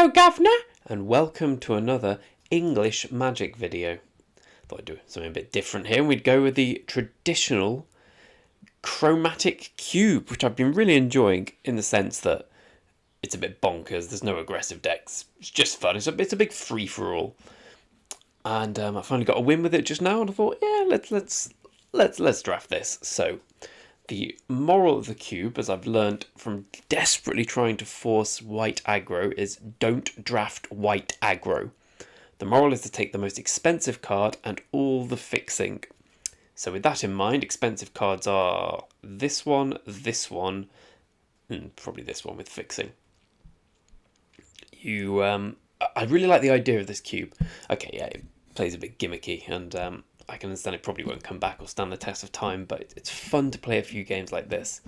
Hello, Governor, and welcome to another English magic video. Thought I'd do something a bit different here, and we'd go with the traditional Chromatic Cube, which I've been really enjoying in the sense that it's a bit bonkers. There's no aggressive decks. It's just fun. It's a big free for all, and I finally got a win with it just now, and I thought, yeah, let's draft this. So. The moral of the cube, as I've learned from desperately trying to force white aggro, is don't draft white aggro. The moral is to take the most expensive card and all the fixing. So with that in mind, expensive cards are this one, and probably this one with fixing. I really like the idea of this cube. Okay, yeah, it plays a bit gimmicky, and I can understand it probably won't come back or stand the test of time, but it's fun to play a few games like this.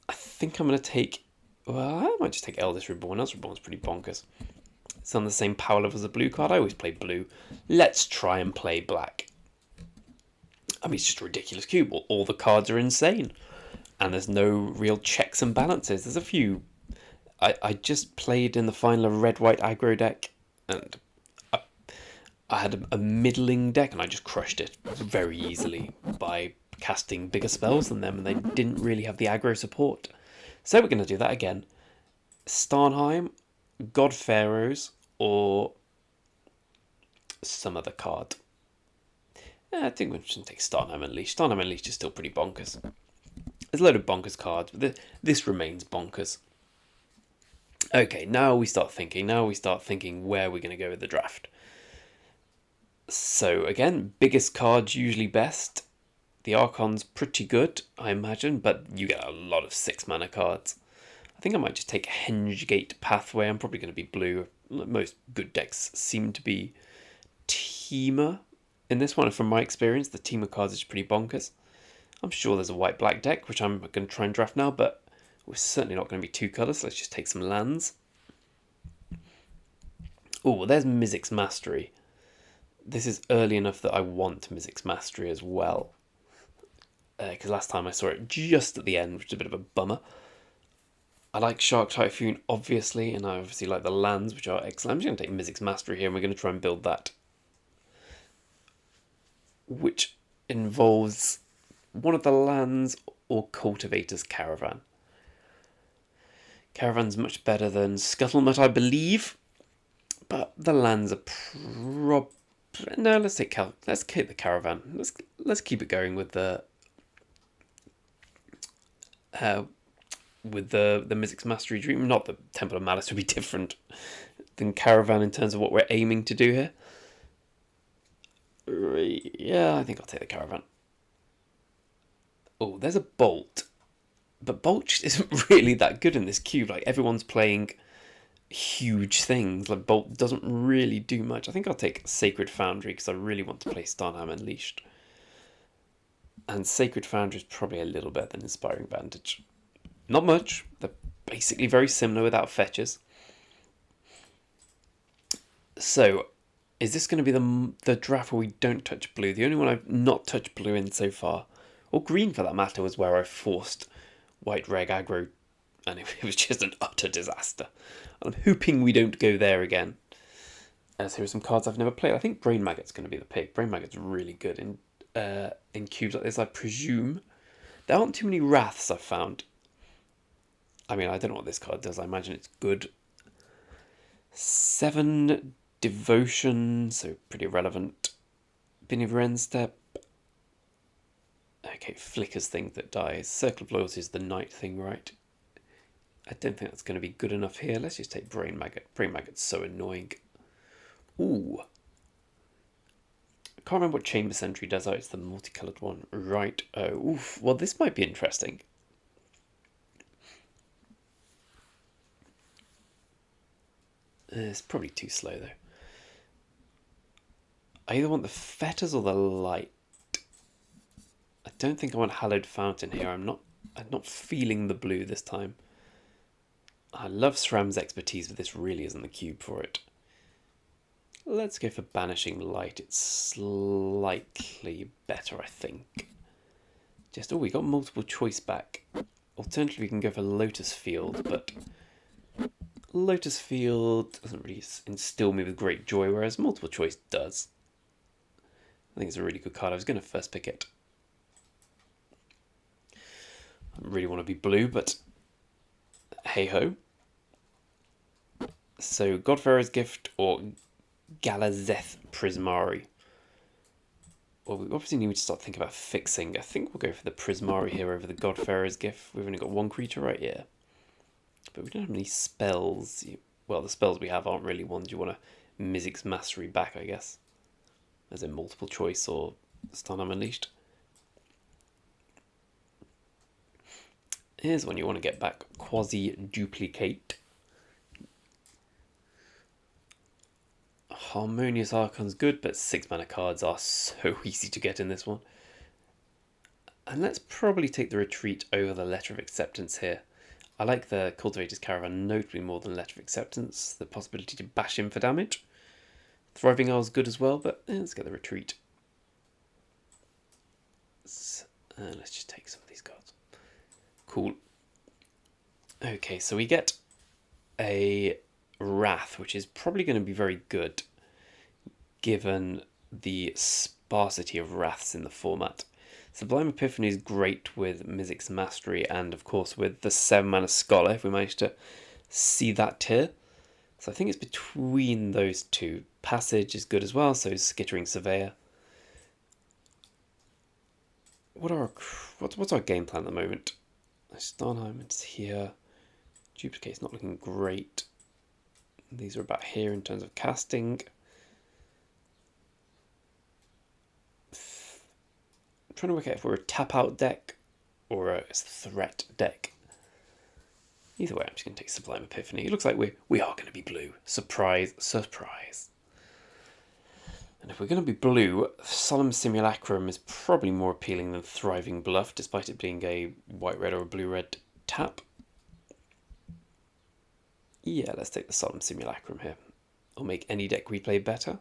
I think I'm going to take... Well, I might just take Eldest Reborn. Eldest Reborn's pretty bonkers. It's on the same power level as the blue card. I always play blue. Let's try and play black. I mean, it's just a ridiculous cube. All the cards are insane. And there's no real checks and balances. There's a few... I just played in the final of red-white aggro deck, and... I had a middling deck and I just crushed it very easily by casting bigger spells than them, and they didn't really have the aggro support. So we're going to do that again. Starnheim, God Pharaohs, or some other card. I think we're just going to take Starnheim Unleashed. Starnheim Unleashed is still pretty bonkers. There's a load of bonkers cards, but this remains bonkers. Okay, now we start thinking. Where we're going to go with the draft. So again, biggest cards usually best. The Archon's pretty good, I imagine, but you get a lot of 6-mana cards. I think I might just take Hengegate Pathway. I'm probably going to be blue. Most good decks seem to be Teamer. In this one, from my experience, the Teamer cards is pretty bonkers. I'm sure there's a white-black deck, which I'm going to try and draft now, but we're certainly not going to be two colours, so let's just take some lands. Oh, well, there's Mizzix's Mastery. This is early enough that I want Mizzix's Mastery as well. Because last time I saw it just at the end, which is a bit of a bummer. I like Shark Typhoon, obviously, and I obviously like the lands, which are excellent. I'm just going to take Mizzix's Mastery here, and we're going to try and build that. Which involves one of the lands or Cultivator's Caravan. Caravan's much better than Scuttlemutt, I believe. But the lands are No, let's keep the Caravan. Let's keep it going with the Mizzix's Mastery Dream. Not that Temple of Malice would be different than Caravan in terms of what we're aiming to do here. Yeah, I think I'll take the Caravan. Oh, there's a Bolt, but Bolt just isn't really that good in this cube. Like, everyone's playing huge things. Like, Bolt doesn't really do much. I think I'll take Sacred Foundry because I really want to play Starnheim Unleashed. And Sacred Foundry is probably a little better than Inspiring Vantage. Not much. They're basically very similar without fetches. So, is this going to be the draft where we don't touch blue? The only one I've not touched blue in so far, or green for that matter, was where I forced white reg aggro, and it was just an utter disaster. I'm hoping we don't go there again. As here are some cards I've never played. I think Brain Maggot's going to be the pick. Brain Maggot's really good in cubes like this, I presume. There aren't too many Wraths I've found. I mean, I don't know what this card does. I imagine it's good. 7 Devotion, so pretty irrelevant. Benevolent Step. Okay, Flicker's thing that dies. Circle of Loyalty is the night thing, right? I don't think that's going to be good enough here. Let's just take Brain Maggot. Brain Maggot's so annoying. Ooh. I can't remember what Chamber Sentry does. Oh, it's the multicoloured one. Right. Oh, oof. Well, this might be interesting. It's probably too slow, though. I either want the Fetters or the Light. I don't think I want Hallowed Fountain here. I'm not feeling the blue this time. I love SRAM's expertise, but this really isn't the cube for it. Let's go for Banishing Light. It's slightly better, I think. We got multiple choice back. Alternatively, we can go for Lotus Field, but Lotus Field doesn't really instill me with great joy, whereas Multiple Choice does. I think it's a really good card. I was going to first pick it. I really want to be blue, but hey-ho. So, Godfarer's Gift or Galazeth Prismari. Well, we obviously need to start thinking about fixing. I think we'll go for the Prismari here over the Godfarer's Gift. We've only got one creature right here. But we don't have any spells. Well, the spells we have aren't really ones you want to Mizzix Mastery back, I guess. As in Multiple Choice or Starnam Unleashed. Here's one you want to get back. Quasi-Duplicate. Harmonious Archon's good, but 6 mana cards are so easy to get in this one. And let's probably take the Retreat over the Letter of Acceptance here. I like the Cultivator's Caravan notably more than Letter of Acceptance. The possibility to bash in for damage. Thriving Isle's good as well, but let's get the Retreat. Let's just take some of these cards. Cool. Okay, so we get a Wrath, which is probably going to be very good, given the sparsity of Wraths in the format. Sublime Epiphany is great with Mizzix Mastery and, of course, with the 7 mana Scholar, if we manage to see that tier. So I think it's between those two. Passage is good as well, so is Skittering Surveyor. What's our game plan at the moment? Starnheim is here. Duplicate's not looking great. These are about here in terms of casting. I'm trying to work out if we're a tap-out deck or a threat deck. Either way, I'm just going to take Sublime Epiphany. It looks like we are going to be blue. Surprise, surprise. And if we're going to be blue, Solemn Simulacrum is probably more appealing than Thriving Bluff, despite it being a white-red or a blue-red tap. Yeah, let's take the Solemn Simulacrum here. It'll make any deck we play better.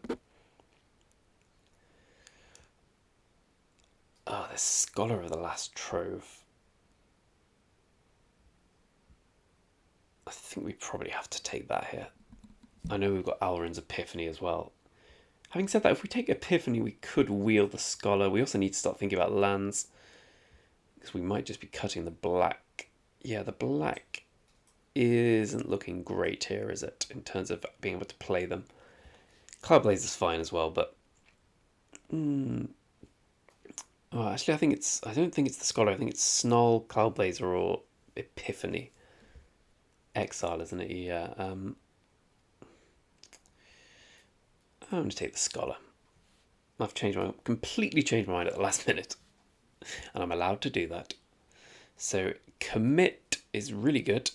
Oh, the Scholar of the Last Trove. I think we probably have to take that here. I know we've got Alrund's Epiphany as well. Having said that, if we take Epiphany, we could wield the Scholar. We also need to start thinking about lands, because we might just be cutting the black. Yeah, the black isn't looking great here, is it, in terms of being able to play them. Cloudblaze is fine as well, but oh, actually, I don't think it's the Scholar. I think it's Snarl, Cloudblazer, or Epiphany. Exile, isn't it? Yeah. I'm going to take the Scholar. I've completely changed my mind at the last minute, and I'm allowed to do that. So Commit is really good.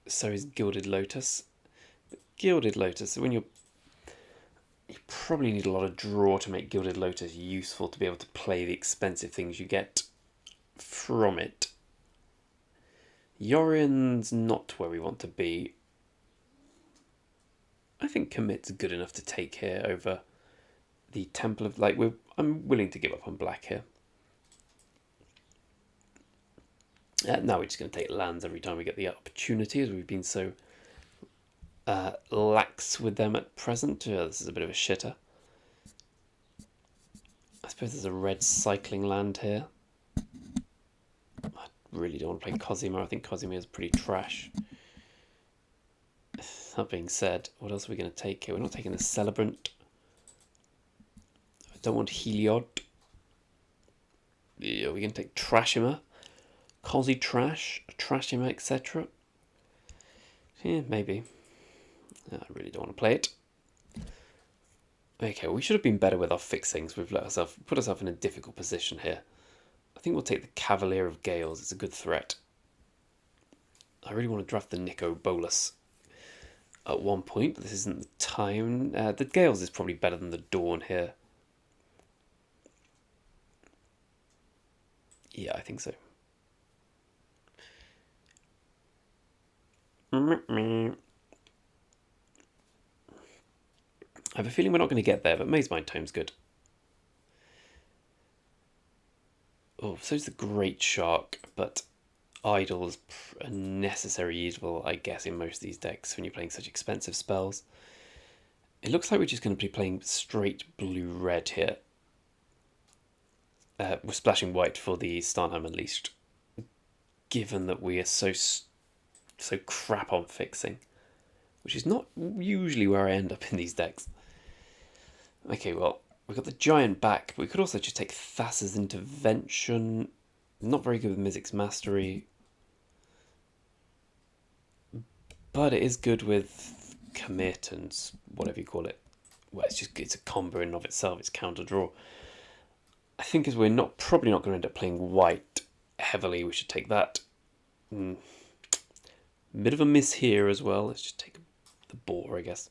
So is Gilded Lotus. But Gilded Lotus, when you probably need a lot of draw to make Gilded Lotus useful to be able to play the expensive things you get from it. Yorion's not where we want to be. I think Commit's good enough to take here over the Temple of Light. I'm willing to give up on black here. Now we're just going to take lands every time we get the opportunity, as we've been so lax with them at present. This is a bit of a shitter. I suppose there's a red cycling land here. I really don't want to play Cosima. I think Cosima is pretty trash. That being said, what else are we going to take here? We're not taking the Celebrant. I don't want Heliod. Yeah, we're going to take Trashima. Cosi Trash, Trashima, etc. Yeah, maybe. I really don't want to play it. Okay, we should have been better with our fixings. We've put ourselves in a difficult position here. I think we'll take the Cavalier of Gales. It's a good threat. I really want to draft the Nico Bolas at one point, but this isn't the time. The Gales is probably better than the Dawn here. Yeah, I think so. I have a feeling we're not going to get there, but Maze Mind Tome's good. Oh, so's the Great Shark, but Idol is a necessary evil, I guess, in most of these decks when you're playing such expensive spells. It looks like we're just going to be playing straight blue-red here. We're splashing white for the Starnheim Unleashed, given that we are so crap on fixing, which is not usually where I end up in these decks. Okay, well, we've got the giant back, but we could also just take Thassa's Intervention. Not very good with Mizzix's Mastery, but it is good with Commit and whatever you call it. Well, it's a combo in and of itself. It's counter draw. I think as we're probably not going to end up playing white heavily, we should take that. Bit of a miss here as well. Let's just take the boar, I guess.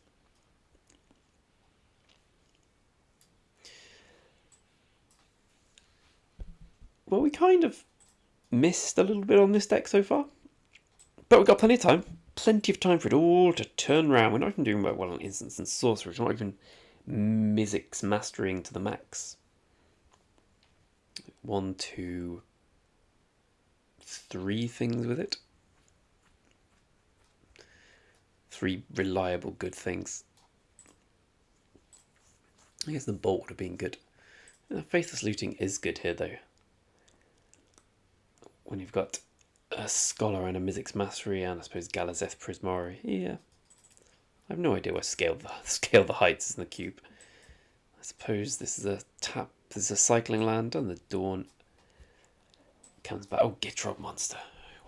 Well, we kind of missed a little bit on this deck so far, but we've got plenty of time. Plenty of time for it all to turn around. We're not even doing well on instants and sorcerers. We're not even Mizzix's mastering to the max. 1, 2, 3 things with it. 3 reliable good things. I guess the bolt would have been good. Faithless Looting is good here though. When you've got a Scholar and a Mizzix's Mastery and I suppose Galazeth Prismari. Yeah. I have no idea where scale the heights is in the cube. I suppose this is a tap. This is a cycling land, and the Dawn comes back. Oh, Gitrog monster.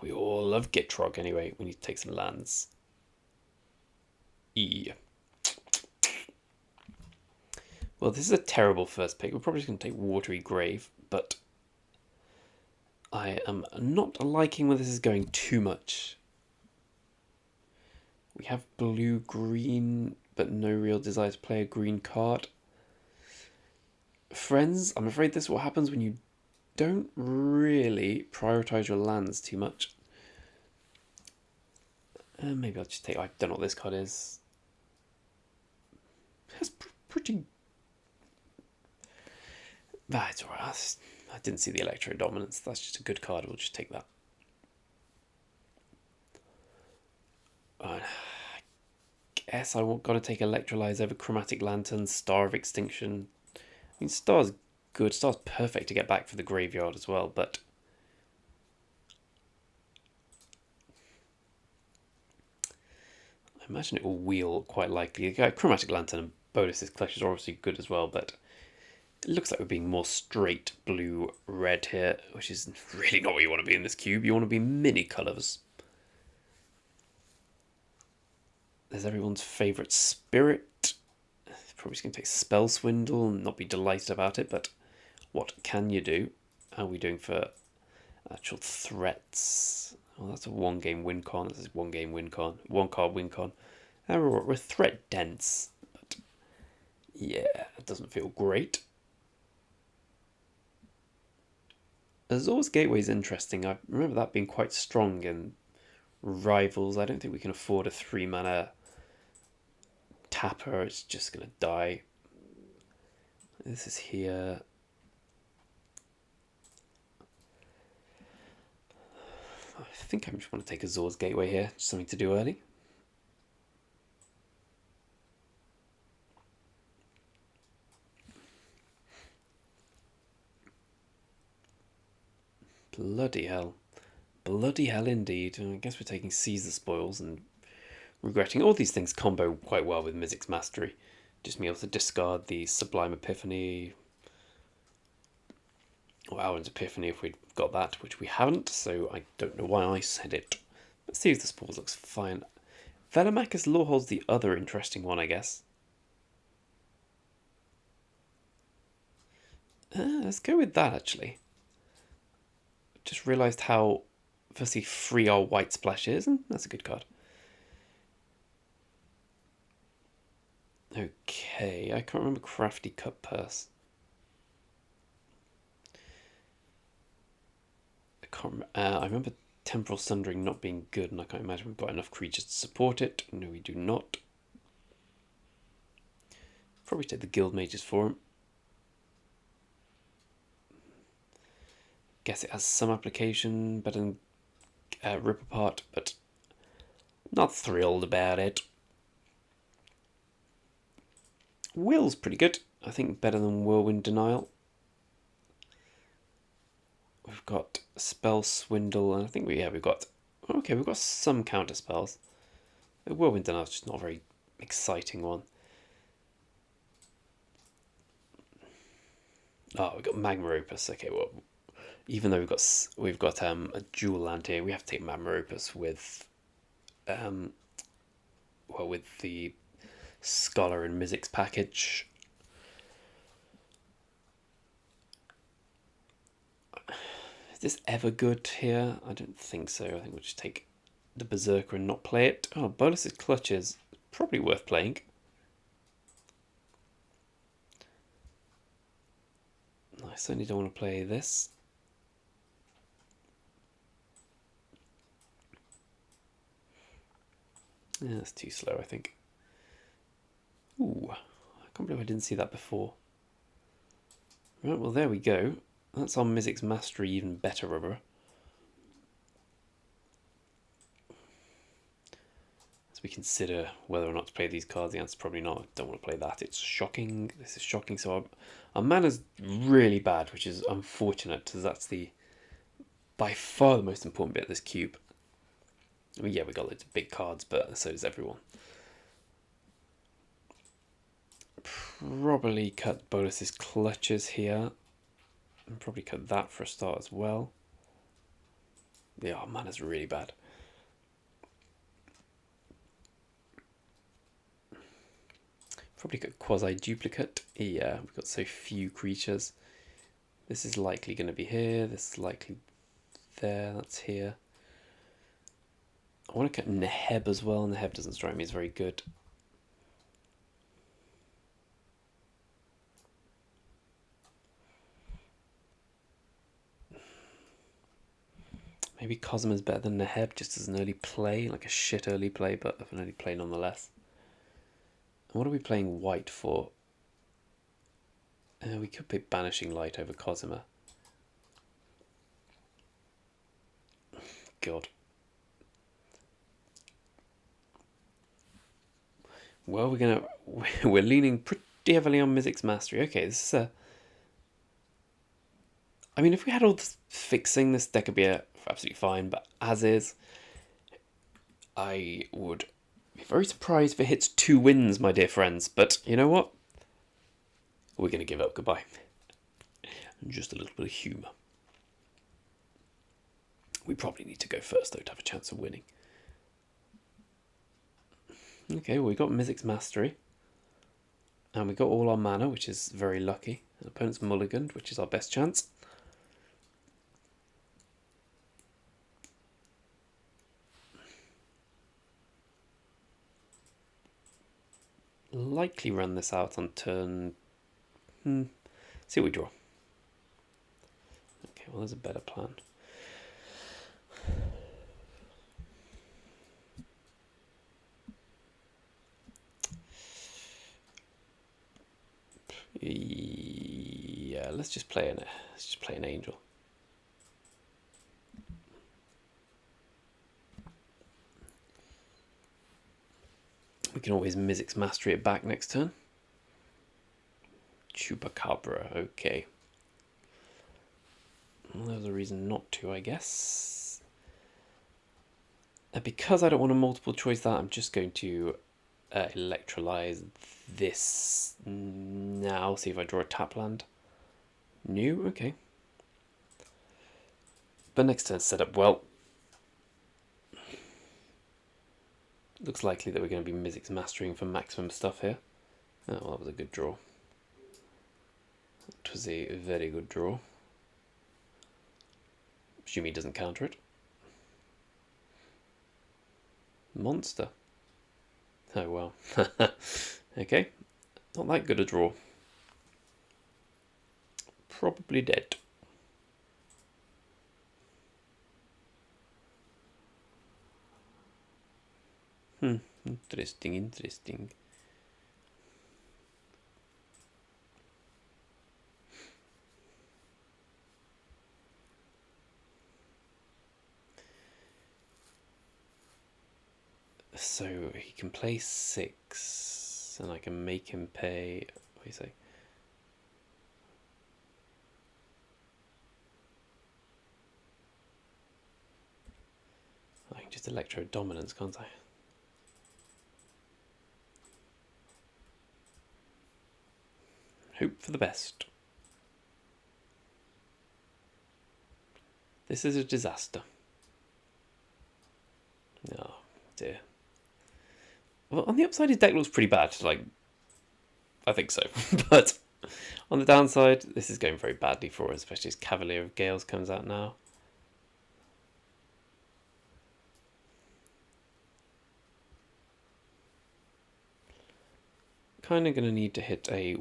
We all love Gitrog anyway. We need to take some lands. Well, this is a terrible first pick. We're probably just going to take Watery Grave, but I am not liking where this is going too much. We have blue-green, but no real desire to play a green card. Friends, I'm afraid this is what happens when you don't really prioritise your lands too much. Maybe I'll just take... I don't know what this card is. That's pretty... it's alright. I didn't see the Electro Dominance. That's just a good card. We'll just take that. I guess I got to take Electrolyze over Chromatic Lantern, Star of Extinction. I mean, Star's good. Star's perfect to get back for the graveyard as well, but I imagine it will wheel quite likely. Chromatic Lantern and Bodis's Clutch is obviously good as well, but it looks like we're being more straight blue-red here, which is really not what you want to be in this cube. You want to be mini colours. There's everyone's favourite spirit. Probably just going to take Spell Swindle and not be delighted about it, but what can you do? How are we doing for actual threats? Well, that's a 1-game win con. This is 1-game win con. 1-card win con. We're threat dense, but yeah, it doesn't feel great. Azor's Gateway is interesting. I remember that being quite strong in Rivals. I don't think we can afford a 3-mana tapper. It's just going to die. This is here. I think I just want to take Azor's Gateway here. Just something to do early. Bloody hell. Bloody hell indeed. I guess we're taking Seize the Spoils and regretting. All these things combo quite well with Mizzix's Mastery. Just being able to discard the Sublime Epiphany or Aaron's Epiphany if we'd got that, which we haven't, so I don't know why I said it. But Seize the Spoils looks fine. Venomachus Lawhold's the other interesting one, I guess. Let's go with that, actually. Just realised how, firstly, free our white splash is, and that's a good card. Okay, I can't remember Crafty Cut Purse. I remember Temporal Sundering not being good, and I can't imagine we've got enough creatures to support it. No, we do not. Probably take the Guild Mages for him. Guess it has some application, better than rip apart, but not thrilled about it. Will's pretty good. I think better than Whirlwind Denial. We've got Spell Swindle, and I think we've got some counter spells. The Whirlwind Denial is just not a very exciting one. Oh, we've got Magma Opus. Okay, well, even though we've got a dual land here, we have to take Magma Opus with with the Scholar and Mizzix package. Is this ever good here? I don't think so. I think we'll just take the Berserker and not play it. Oh, Bolus's Clutches. Probably worth playing. I certainly don't want to play this. Yeah, that's too slow, I think. Ooh, I can't believe I didn't see that before. Right, well, there we go. That's our Mizzix Mastery even better rubber. As we consider whether or not to play these cards, the answer is probably not. I don't want to play that. It's shocking. This is shocking. So our mana's really bad, which is unfortunate, because that's by far the most important bit of this cube. I mean, yeah, we got loads of big cards, but so does everyone. Probably cut Bolus's Clutches here. And probably cut that for a start as well. Yeah, our mana's really bad. Probably got Quasi-Duplicate. Yeah, we've got so few creatures. This is likely going to be here. This is likely there. That's here. I want to cut Neheb as well. Neheb doesn't strike me as very good. Maybe Cosmo's better than Neheb just as an early play, like a shit early play, but an early play nonetheless. And what are we playing white for? We could pick Banishing Light over Cosima. God. Well, we're leaning pretty heavily on Mizzix Mastery. Okay, this is a... I mean, if we had all this fixing, this deck would be absolutely fine, but as is, I would be very surprised if it hits 2 wins, my dear friends. But you know what? We're going to give up. Goodbye. Just a little bit of humour. We probably need to go first, though, to have a chance of winning. Okay, well, we got Mizzix Mastery. And we got all our mana, which is very lucky. And opponent's mulliganed, which is our best chance. Likely run this out on turn... See what we draw. Okay, well, there's a better plan. Yeah, let's just play an angel. We can always Mizzix Mastery it back next turn. Chupacabra, okay. Well, there's a reason not to, I guess. And because I don't want to multiple choice that, I'm just going to electrolyze this now. See if I draw a tap land. New, okay. But next turn set up well. Looks likely that we're going to be Mizzix Mastering for maximum stuff here. Oh, well, that was a good draw. It was a very good draw. Assuming he doesn't counter it. Monster. Oh, well. Okay. Not that good a draw. Probably dead. Interesting, interesting. So he can play 6, and I can make him pay. What do you say? I can just electro dominance, can't I? Hope for the best. This is a disaster. Oh dear. Well, on the upside, his deck looks pretty bad. Like, I think so. But on the downside, this is going very badly for us, especially as Cavalier of Gales comes out now. Kind of going to need to hit a...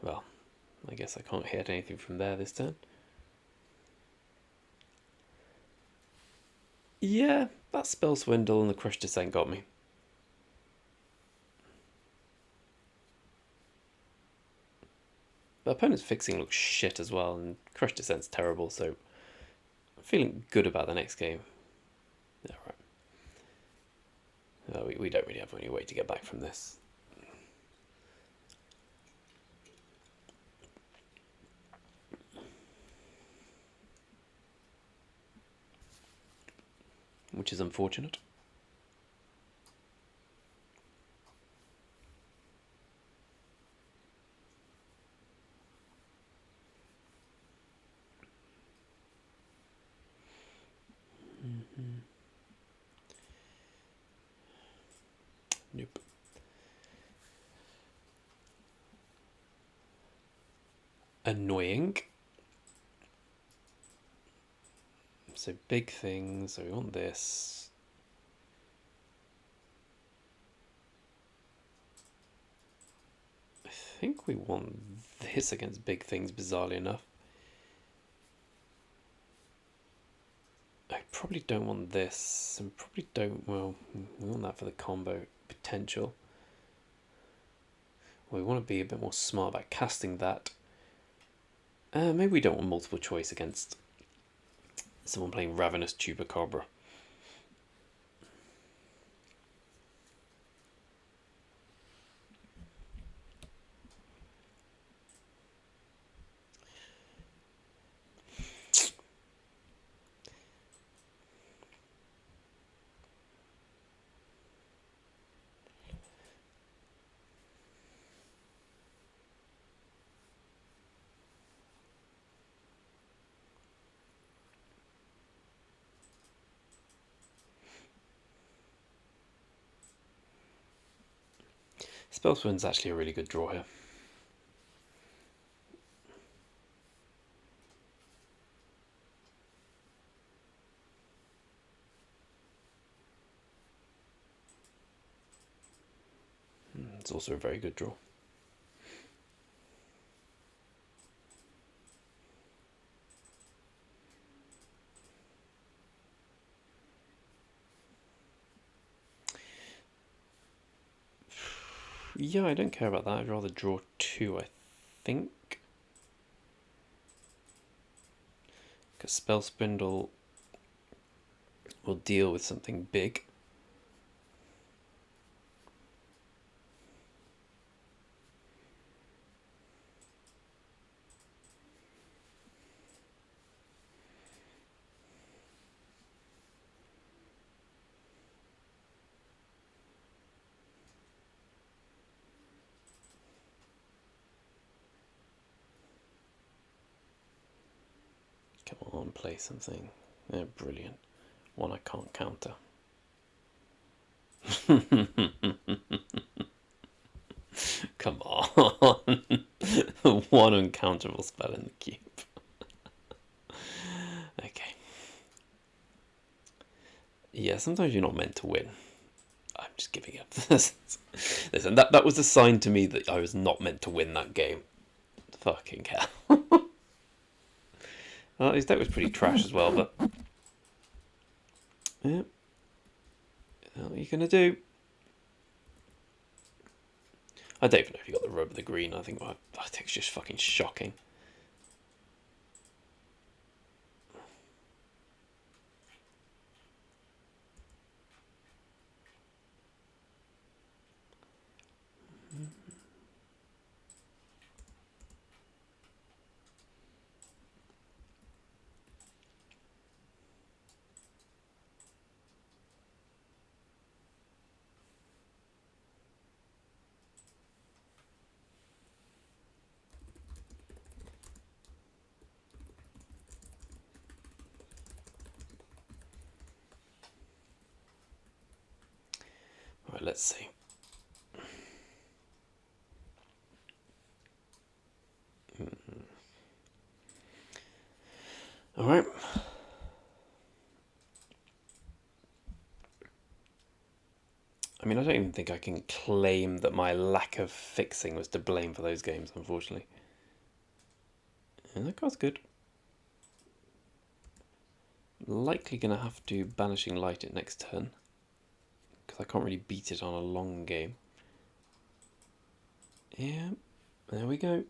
Well, I guess I can't hit anything from there this turn. Yeah, that Spell Swindle and the Crush Descent got me. The opponent's fixing looks shit as well, and Crush Descent's terrible, so I'm feeling good about the next game. Yeah, right. We don't really have any way to get back from this. Which is unfortunate. Nope. Annoying. So big things, so we want this. I think we want this against big things, bizarrely enough. I probably don't want this, and probably don't, well, we want that for the combo potential. We want to be a bit more smart about casting that. Maybe we don't want multiple choice against someone playing Ravenous Chupacabra. Spellswind's actually a really good draw here. It's also a very good draw. Yeah, I don't care about that. I'd rather draw 2, I think. Because Spell Spindle will deal with something big. Come on, play something. Yeah, brilliant. One I can't counter. Come on. One uncounterable spell in the cube. Okay. Yeah, sometimes you're not meant to win. I'm just giving up. Listen, that was a sign to me that I was not meant to win that game. Fucking hell. Well, his deck was pretty trash as well, but yeah. What are you gonna do? I don't even know if you got the rub of the green. I think it's just fucking shocking. Right, let's see. All right. I mean, I don't even think I can claim that my lack of fixing was to blame for those games, unfortunately. And that card's good. Likely going to have to Banishing Light it next turn, because I can't really beat it on a long game. Yeah, there we go.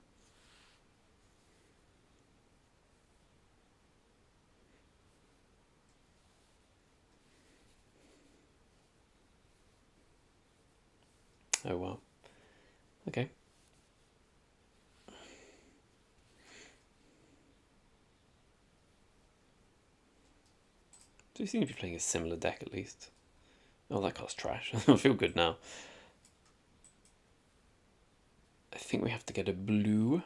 Oh well. Okay. So you seem to be playing a similar deck at least. Oh, that card's trash. I feel good now. I think we have to get a blue.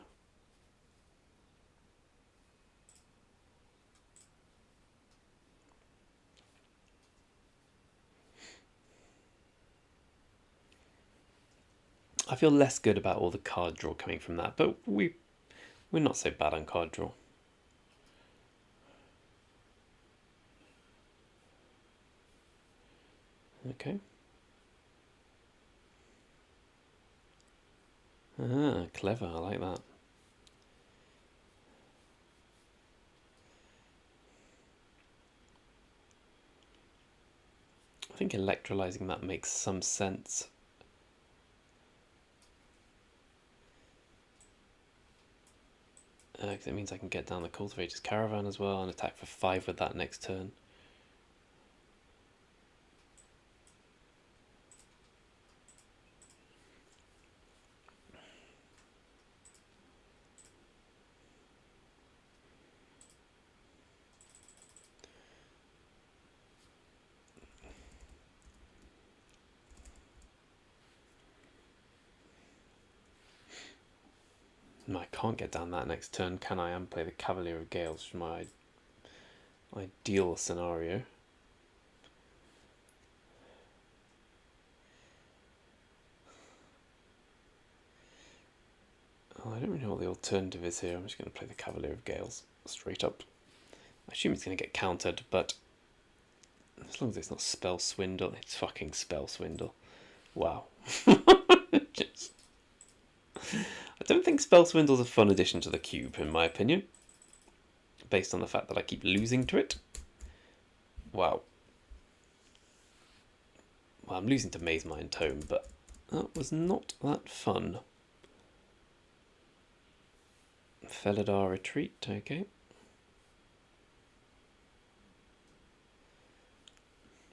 I feel less good about all the card draw coming from that, but we're not so bad on card draw. Okay. Ah, clever. I like that. I think electrolyzing that makes some sense. Because it means I can get down the Cultivator's Caravan as well and attack for 5 with that next turn. No, I can't get down that next turn, can I? And play the Cavalier of Gales for my ideal scenario. Oh, I don't really know what the alternative is here. I'm just going to play the Cavalier of Gales straight up. I assume it's going to get countered, but as long as it's not Spell Swindle, it's fucking Spell Swindle. Wow. Just... I don't think Spell Swindle's a fun addition to the cube, in my opinion, based on the fact that I keep losing to it. Wow. Well, I'm losing to Maze Mind Tome, but that was not that fun. Felidar Retreat, okay.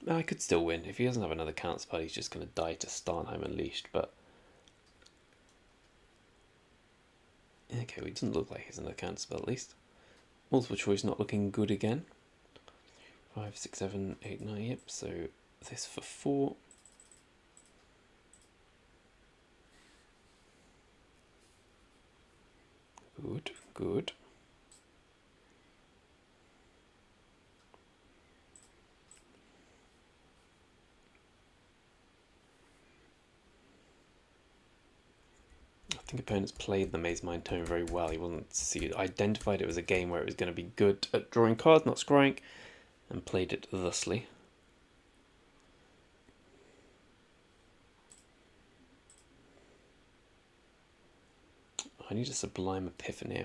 I could still win. If he doesn't have another counter spell, he's just going to die to Starnheim Unleashed, but... Okay, well, it doesn't look like he's another counter spell at least. Multiple choice not looking good again. 5, 6, 7, 8, 9, yep, so this for 4. Good, good. I think opponents played the Maze Mind Tome very well. He wasn't identified it was a game where it was going to be good at drawing cards, not scrying, and played it thusly. I need a Sublime Epiphany.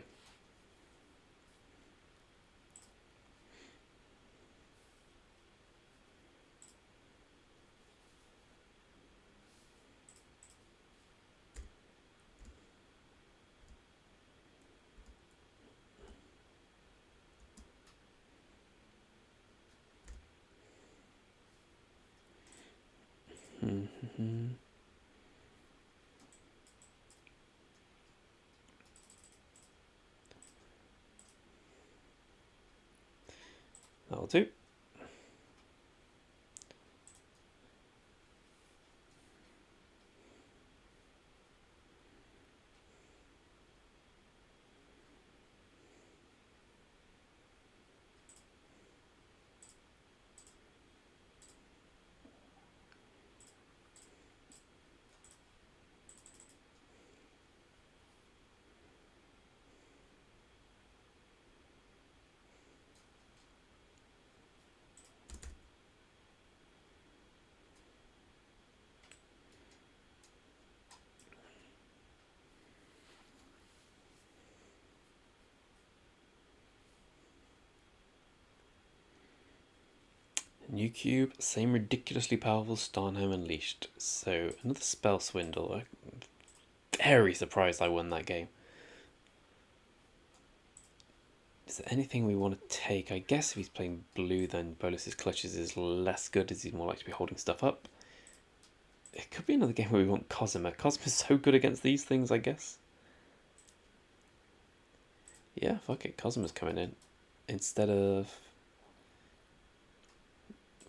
That'll do. New cube, same ridiculously powerful Starnham Unleashed. So another spell swindle. I'm very surprised I won that game. Is there anything we want to take? I guess if he's playing blue, then Bolus's Clutches is less good, as he's more likely to be holding stuff up. It could be another game where we want Cosima. Cosima's so good against these things, I guess. Yeah, fuck it. Cosima's coming in. Instead of...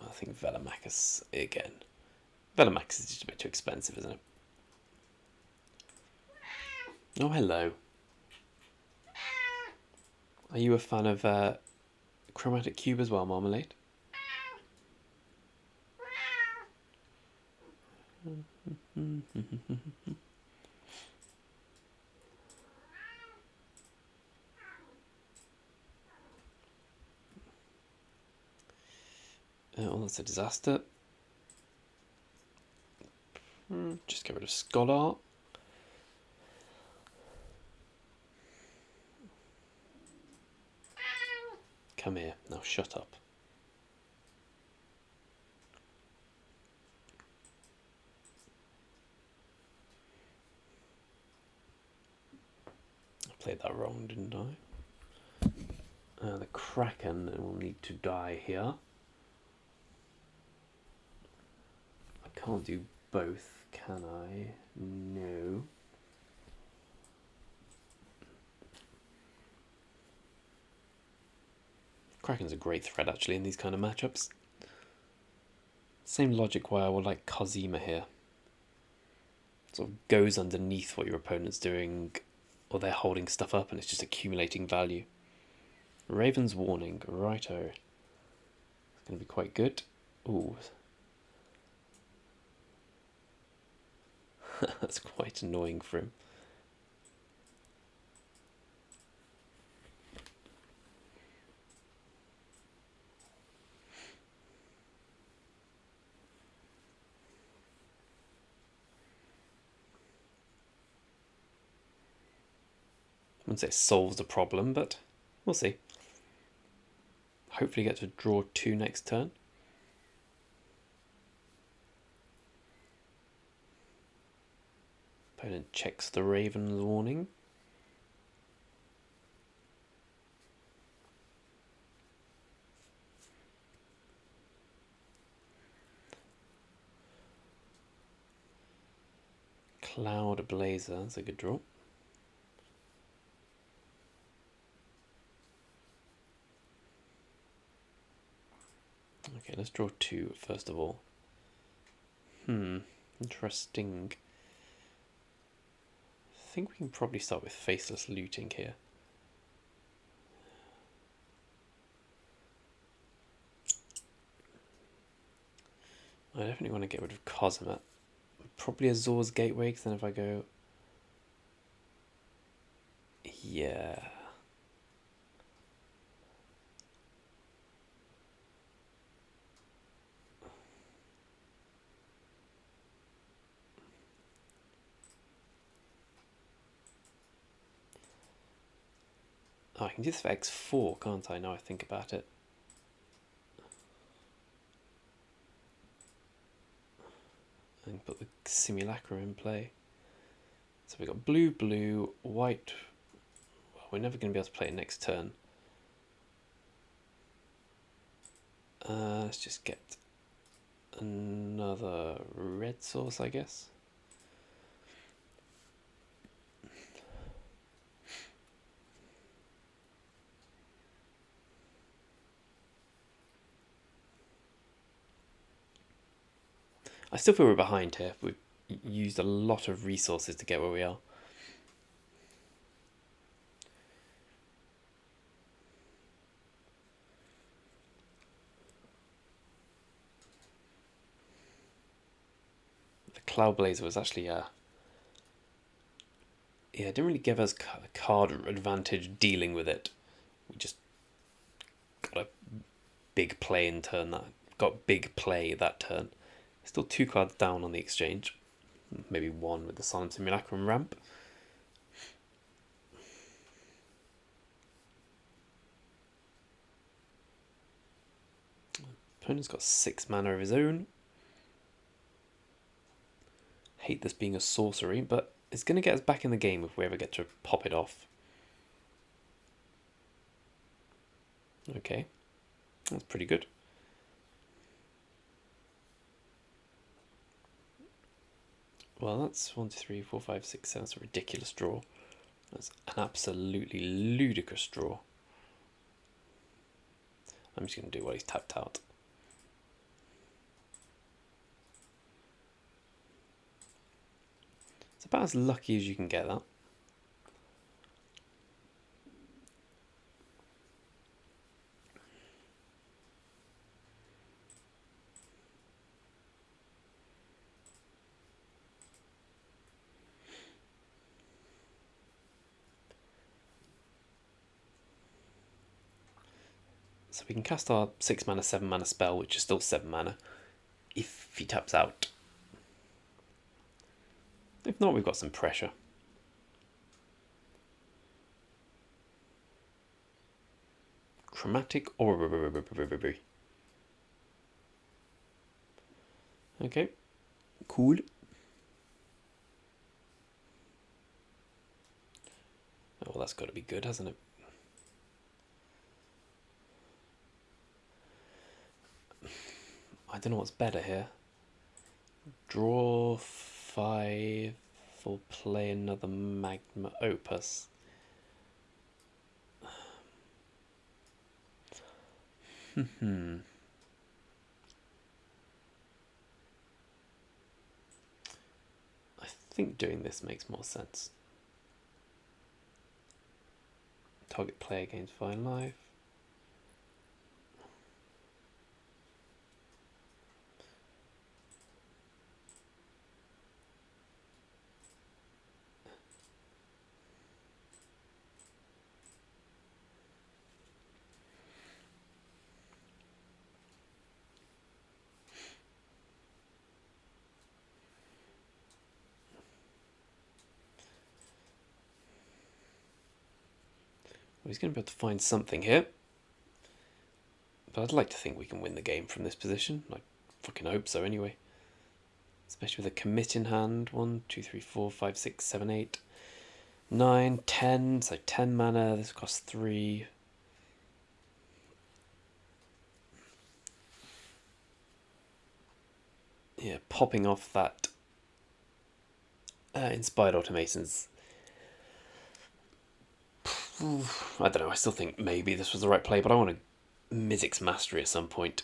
I think Velomachus again. Velomachus is just a bit too expensive, isn't it? Oh, hello. Are you a fan of Chromatic Cube as well, Marmalade? Oh, that's a disaster. Just get rid of Scholar. Come here. Now shut up. I played that wrong, didn't I? The Kraken will need to die here. I can't do both, can I? No. Kraken's a great threat actually in these kind of matchups. Same logic why I would like Cosima here. Sort of goes underneath what your opponent's doing, or they're holding stuff up and it's just accumulating value. Raven's Warning, righto. It's going to be quite good. Ooh. That's quite annoying for him. I wouldn't say it solves the problem, but we'll see. Hopefully get to draw 2 next turn. Opponent checks the Raven's Warning. Cloud Blazer, that's a good draw. Okay, let's draw 2 first of all. Interesting. I think we can probably start with Faceless Looting here. I definitely want to get rid of Cosima. Probably Azor's Gateway, because then if I go... Yeah... Oh, I can do this for x4, can't I, now I think about it? And put the Simulacra in play. So we've got blue, blue, white. Well, we're never going to be able to play it next turn. Let's just get another red source, I guess. I still feel we're behind here. We've used a lot of resources to get where we are. The Cloud Blazer was actually yeah, it didn't really give us a card advantage dealing with it. We just got a big play in turn that got big play that turn. Still 2 cards down on the exchange. Maybe 1 with the Solemn Simulacrum ramp. Opponent's got 6 mana of his own. Hate this being a sorcery, but it's going to get us back in the game if we ever get to pop it off. Okay, that's pretty good. Well, that's 1, 2, 3, 4, 5, 6, 7. That's a ridiculous draw. That's an absolutely ludicrous draw. I'm just going to do what he's tapped out. It's about as lucky as you can get that. So we can cast our 6 mana, 7 mana spell, which is still 7 mana, if he taps out. If not, we've got some pressure. Chromatic Orb. Okay, cool. Oh, well, that's got to be good, hasn't it? I don't know what's better here. Draw 5 or play another Magma Opus. I think doing this makes more sense. Target player gains 5 life. Well, he's going to be able to find something here. But I'd like to think we can win the game from this position. I fucking hope so anyway. Especially with a commit in hand. 1, 2, 3, 4, 5, 6, 7, 8, 9, 10. So 10 mana. This costs 3. Yeah, popping off that Inspired Automatons. I don't know, I still think maybe this was the right play, but I want a Mizzix Mastery at some point.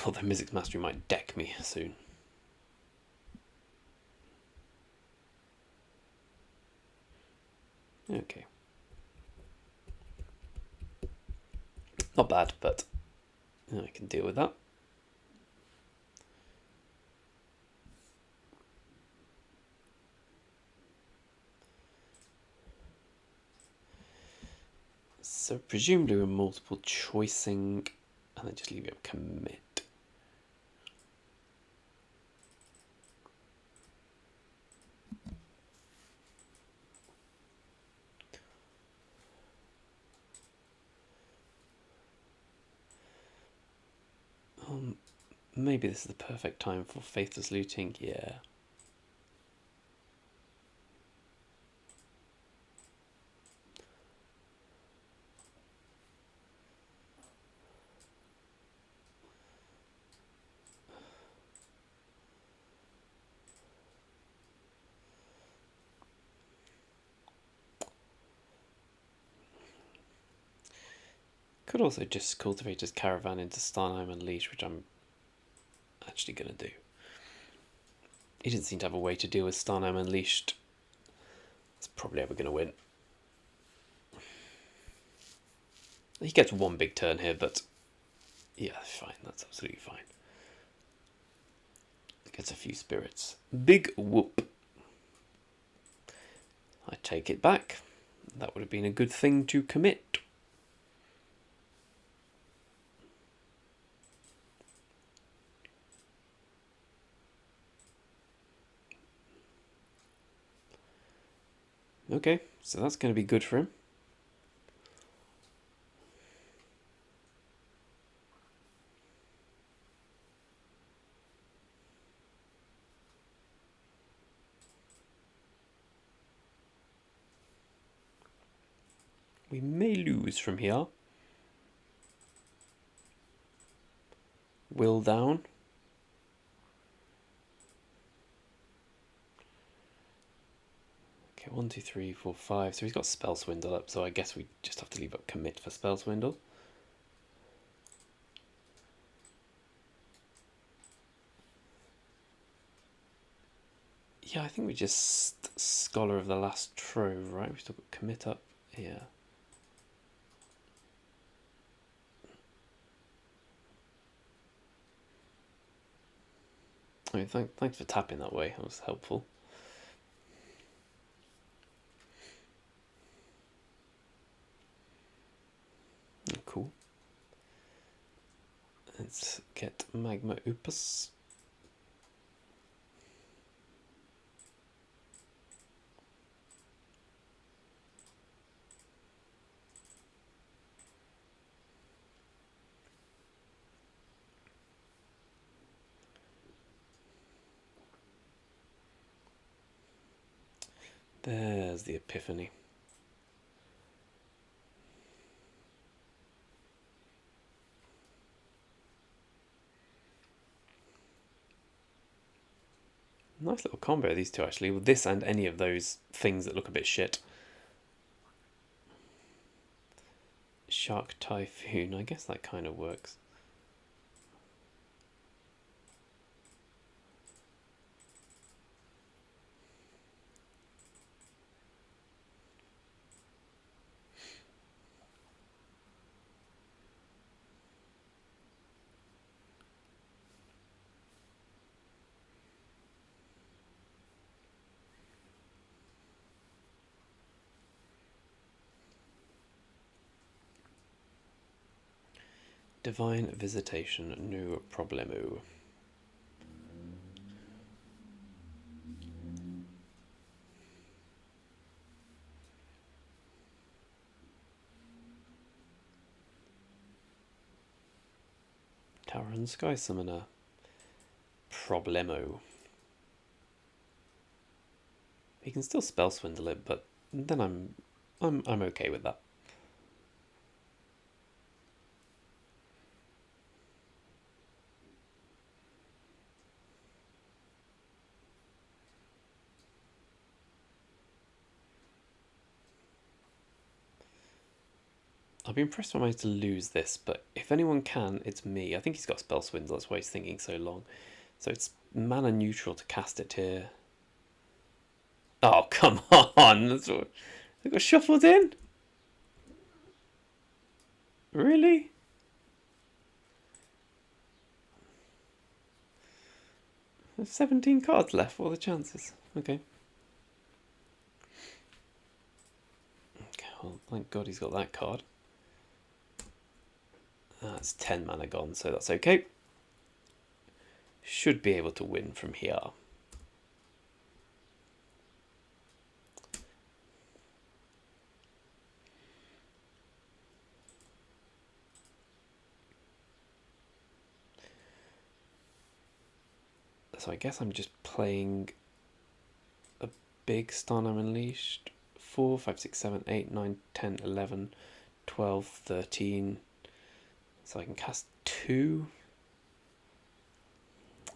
Although Mizzix Mastery might deck me soon. Okay. Not bad, but I can deal with that. So presumably we're multiple choicing and then just leave it up commit. Maybe this is the perfect time for Faithless Looting, yeah. Could also just cultivate his caravan into Starnheim Unleashed, which I'm actually going to do. He didn't seem to have a way to deal with Starnheim Unleashed. It's probably ever going to win. He gets one big turn here, but yeah, fine. That's absolutely fine. Gets a few spirits. Big whoop. I take it back. That would have been a good thing to commit. Okay, so that's going to be good for him. We may lose from here. Will down. Okay, 1, 2, 3, 4, 5. So he's got Spell Swindle up, so I guess we just have to leave up commit for Spell Swindle. Yeah, I think we just Scholar of the Last Trove, right? We've still got commit up here. I mean, thanks for tapping that way. That was helpful. Cool. Let's get Magma Opus. There's the Epiphany. Nice little combo, these two, actually, with this and any of those things that look a bit shit. Shark Typhoon, I guess that kind of works. Divine Visitation, no problemo. Tower and Sky Summoner, problemo. He can still Spell Swindle it, but then I'm okay with that. I'll be impressed if I manage to lose this, but if anyone can, it's me. I think he's got Spell Swindle, that's why he's thinking so long. So it's mana neutral to cast it here. Oh, come on! That's what... It got shuffled in? Really? There's 17 cards left. What are the chances? Okay. Okay, well, thank God he's got that card. That's 10 mana gone, so that's okay. Should be able to win from here. So I guess I'm just playing a big Starnam Unleashed. 4, 5, 6, 7, 8, 9, 10, 11, 12, 13. So I can cast 2.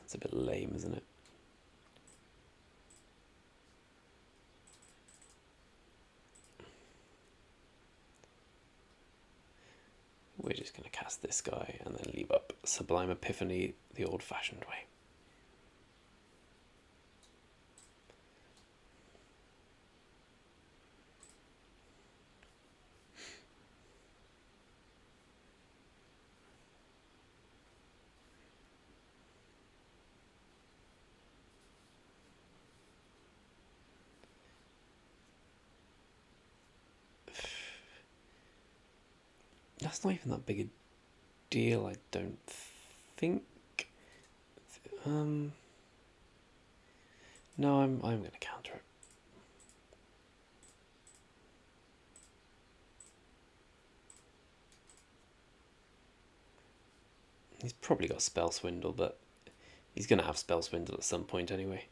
It's a bit lame, isn't it? We're just going to cast this guy and then leave up Sublime Epiphany the old-fashioned way. That's not even that big a deal, I don't think. No, I'm going to counter it. He's probably got Spell Swindle, but he's going to have Spell Swindle at some point anyway.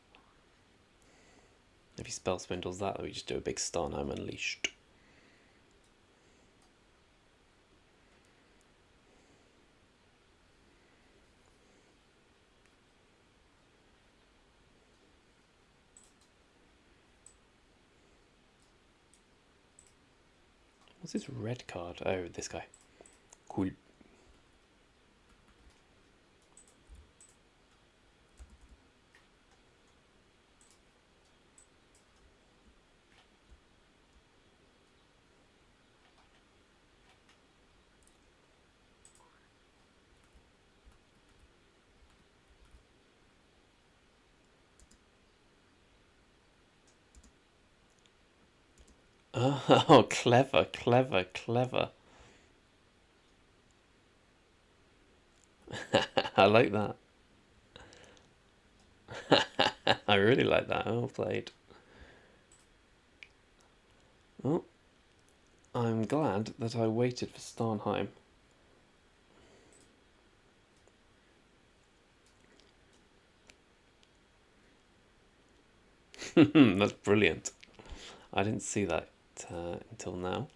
If he Spell Swindles that, we just do a big Starnam Unleashed. What's this red card? Oh, this guy. Cool. Oh, clever, clever, clever. I like that. I really like that. Well played. Oh, I'm glad that I waited for Starnheim. That's brilliant. I didn't see that until now.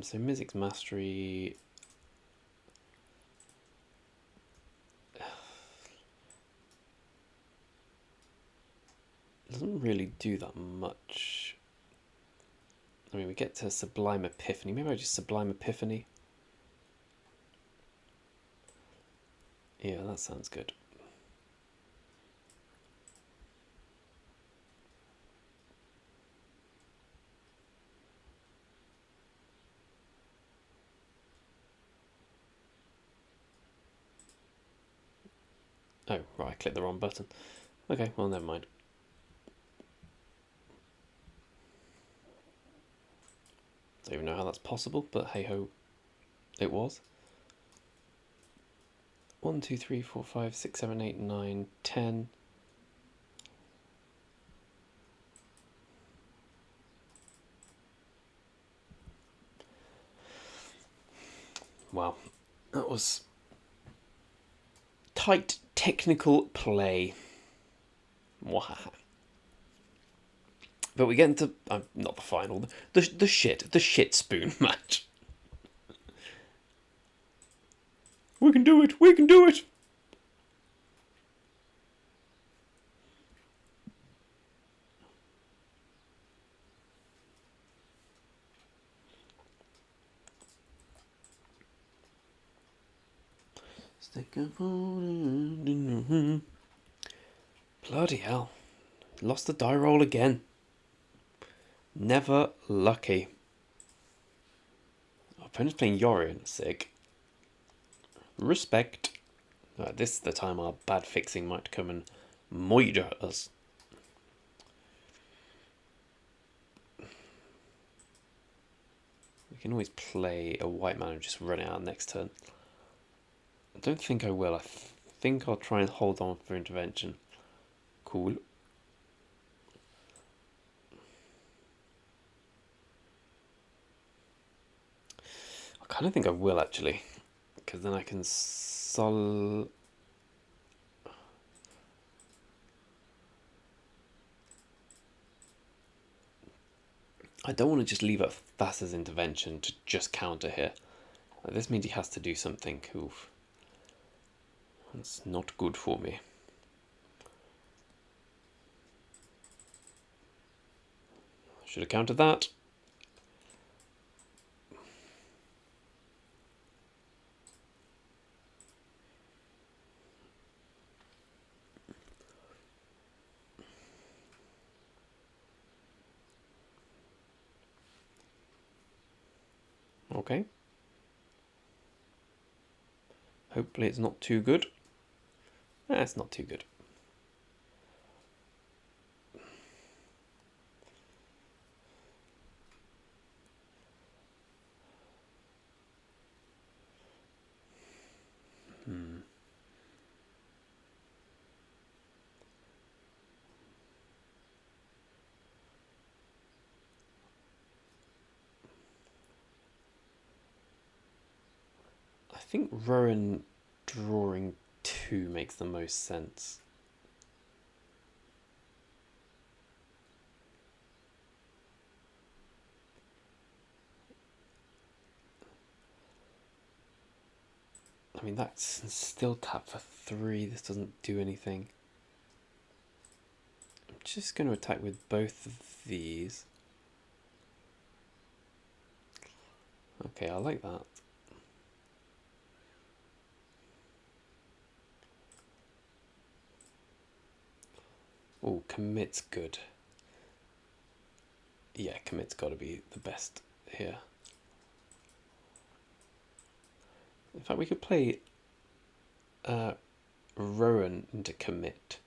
So Mizzix Mastery. Doesn't really do that much. I mean, we get to Sublime Epiphany. Maybe I just Sublime Epiphany. Yeah, that sounds good. Oh, right, I clicked the wrong button. Okay, well, never mind. Don't even know how that's possible, but hey ho, it was. 1, 2, 3, 4, 5, 6, 7, 8, 9, 10. Wow, that was tight technical play. Wow. But we get into not the final, the shit spoon match. We can do it. We can do it. Stick a bloody hell. Lost the die roll again. Never lucky. Our opponent's playing Yorion, sick. Respect. This is the time our bad fixing might come and moider us. We can always play a white man and just run it out next turn. I don't think I will. I think I'll try and hold on for intervention. Cool. I kind of think I will actually, because then I can I don't want to just leave it Thassa's intervention to just counter here. This means he has to do something. Oof. That's not good for me. Should have countered that. Okay. Hopefully it's not too good. It's not too good. I think Rowan drawing 2 makes the most sense. I mean, that's still tap for 3. This doesn't do anything. I'm just going to attack with both of these. Okay, I like that. Oh, commit's good. Yeah, commit's got to be the best here. In fact, we could play Rowan into commit.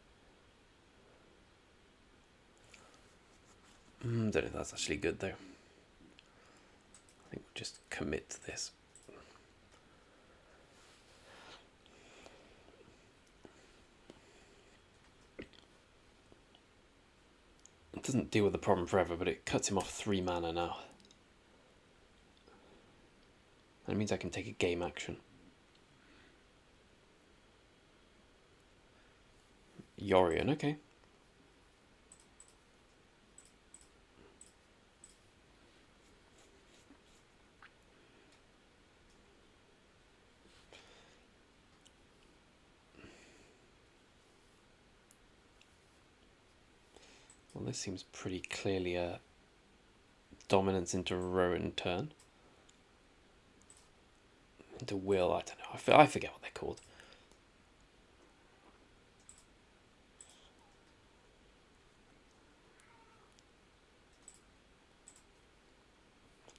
Don't know if that's actually good though. I think we'll just commit to this. It doesn't deal with the problem forever, but it cuts him off 3 mana now. That means I can take a game action. Yorion, okay. Well, this seems pretty clearly a dominance into Rowan turn. Into Will, I don't know. I forget what they're called.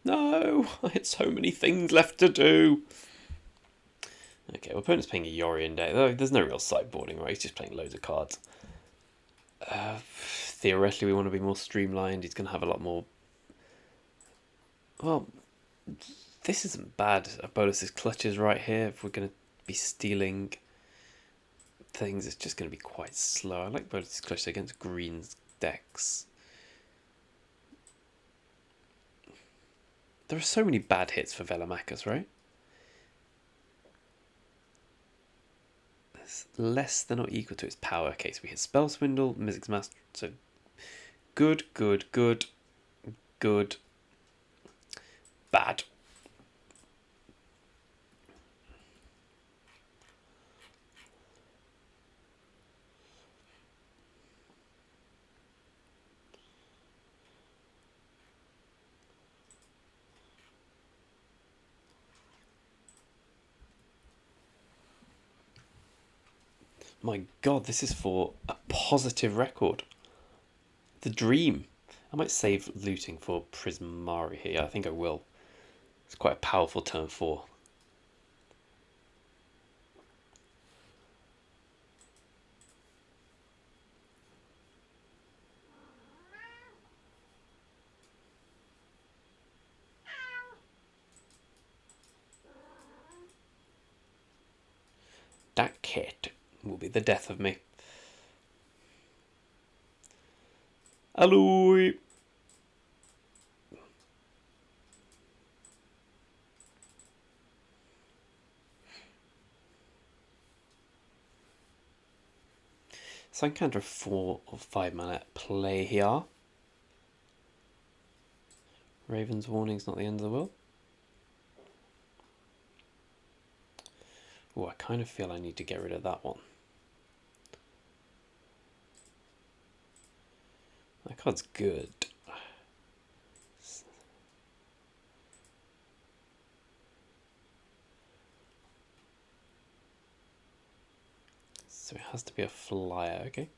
No! I had so many things left to do! Okay, well, opponent's playing a Yorion deck. There's no real sideboarding, right? He's just playing loads of cards. Theoretically, we want to be more streamlined. He's going to have a lot more... Well, this isn't bad. Bolus's clutches right here. If we're going to be stealing things, it's just going to be quite slow. I like Bolus's clutches against Green's decks. There are so many bad hits for Velomachus, right? It's less than or equal to its power. Okay, so we hit Spell Swindle, Mizzix Master. So good, good, good, good, bad. My god, this is for a positive record. The dream. I might save looting for Prismari here. I think I will. It's quite a powerful turn 4. That cat will be the death of me. Alloy! So I can counter 4 or 5 mana play here. Raven's Warning's not the end of the world. Oh, I kind of feel I need to get rid of that one. That card's good. So it has to be a flyer, okay?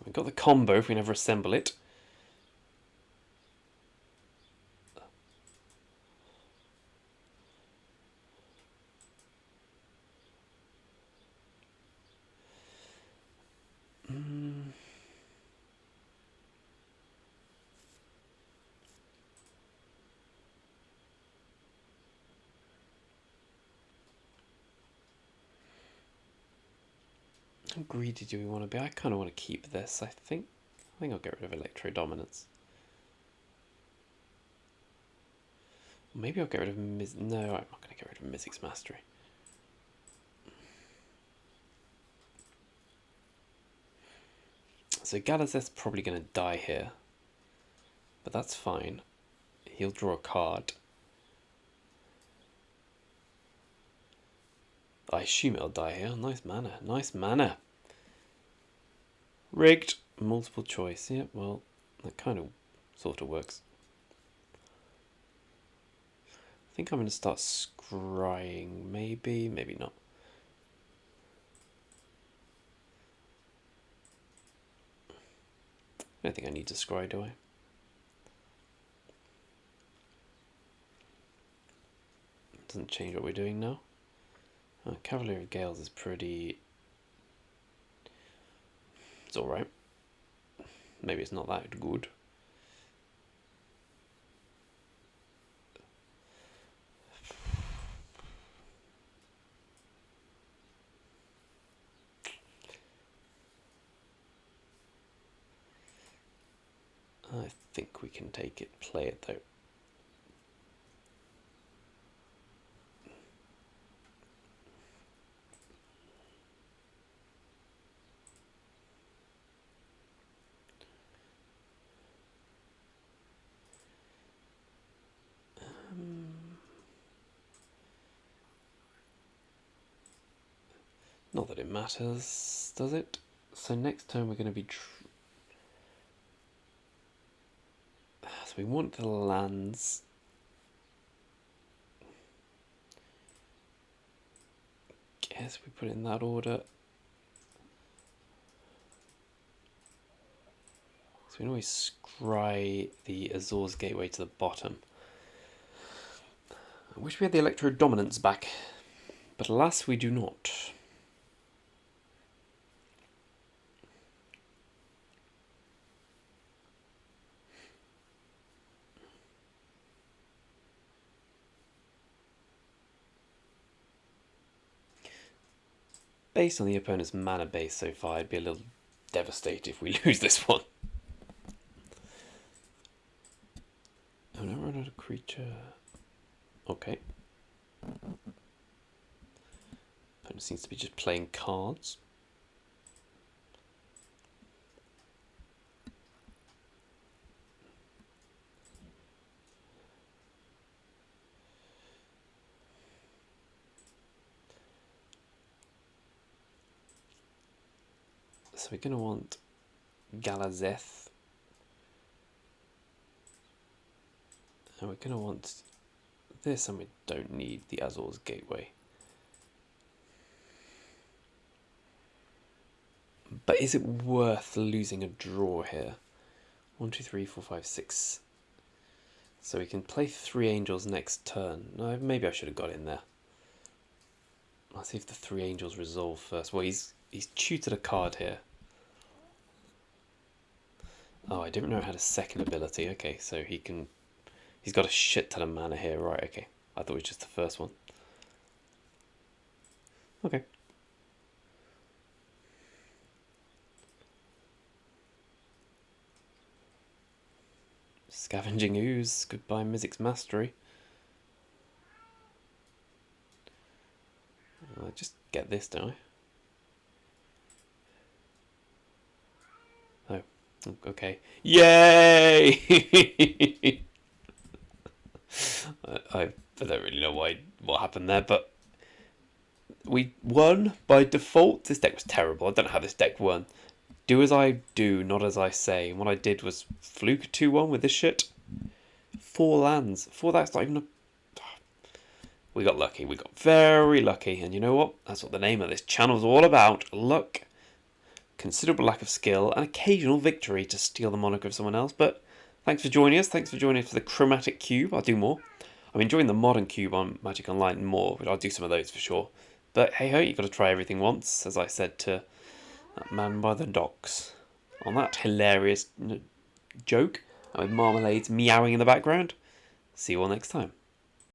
We've got the combo if we never assemble it. How greedy do we want to be? I kind of want to keep this, I think. I think I'll get rid of Electro Dominance. Maybe I'll get rid of No, I'm not going to get rid of Mizzix Mastery. So Galazeth's probably going to die here. But that's fine. He'll draw a card. I assume it'll die here. Nice mana. Nice mana. Rigged. Multiple choice. Yeah, well, that kind of sort of works. I think I'm going to start scrying. Maybe, maybe not. I don't think I need to scry, do I? Doesn't change what we're doing now. Cavalier of Gales is pretty... It's alright. Maybe it's not that good. I think we can take it, play it though. Not that it matters, does it? So next turn we're going to be... So we want the lands. Guess we put it in that order. So we can always scry the Azor's Gateway to the bottom. I wish we had the Electro Dominance back, but alas we do not. Based on the opponent's mana base so far, I'd be a little devastated if we lose this one. Oh, no, run out of creature. Okay. Opponent seems to be just playing cards. So we're going to want Galazeth. And we're going to want this, and we don't need the Azor's Gateway. But is it worth losing a draw here? 1, 2, 3, 4, 5, 6. So we can play 3 Angels next turn. No, maybe I should have got in there. Let's see if the 3 Angels resolve first. Well, he's tutored a card here. Oh, I didn't know it had a second ability. Okay, so he's got a shit ton of mana here. Right, okay. I thought it was just the first one. Okay. Scavenging Ooze. Goodbye, Mizzix's Mastery. I just get this, don't I? Oh, okay. Yay! I don't really know what happened there, but we won by default. This deck was terrible. I don't know how this deck won. Do as I do, not as I say. And what I did was fluke 2-1 with this shit. 4 lands. 4, that's not even a... We got lucky. We got very lucky. And you know what? That's what the name of this channel is all about. Luck, considerable lack of skill, and occasional victory to steal the moniker of someone else. But thanks for joining us. Thanks for joining us for the Chromatic Cube. I'll do more. I'm enjoying the modern cube on Magic Online more, but I'll do some of those for sure. But hey ho, you've got to try everything once, as I said to that man by the docks. On that hilarious joke, and with Marmalade's meowing in the background. See you all next time.